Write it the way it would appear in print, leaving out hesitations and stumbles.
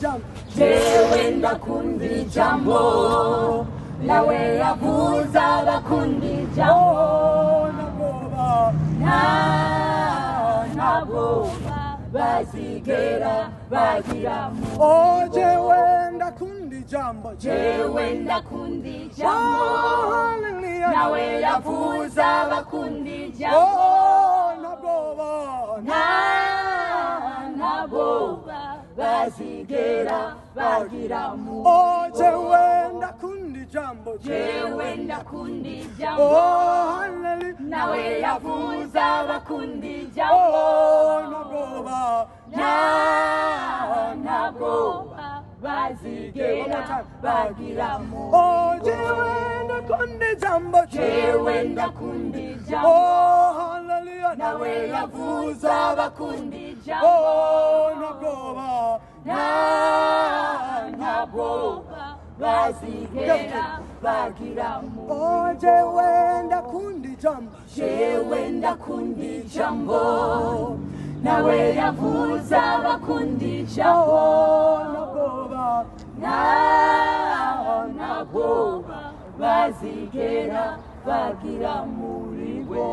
jambo jewe ndakunda ijambo nawe yavuze abakunda ijambo ntabwoba bazigera bagiramo jewe ndakunda ijambo jewe ndakunda ijambo nawe yavuze abakunda ijambo ntabwoba bazigera bagiramo jewe ndakunda ijambo jewe ndakunda ijambo nawe yavuze abakunda ijambo ntabwoba bazigera bagiramo jewe ndakunda ijambo jewe ndakunda ijambo nawe yavuze abakunda ijambo ntabwoba bazigera bagiramo jewe ndakunda ijambo jewe ndakunda ijambo nawe yavuze abakunda ijambo ntabwoba bazigera bagira muri bo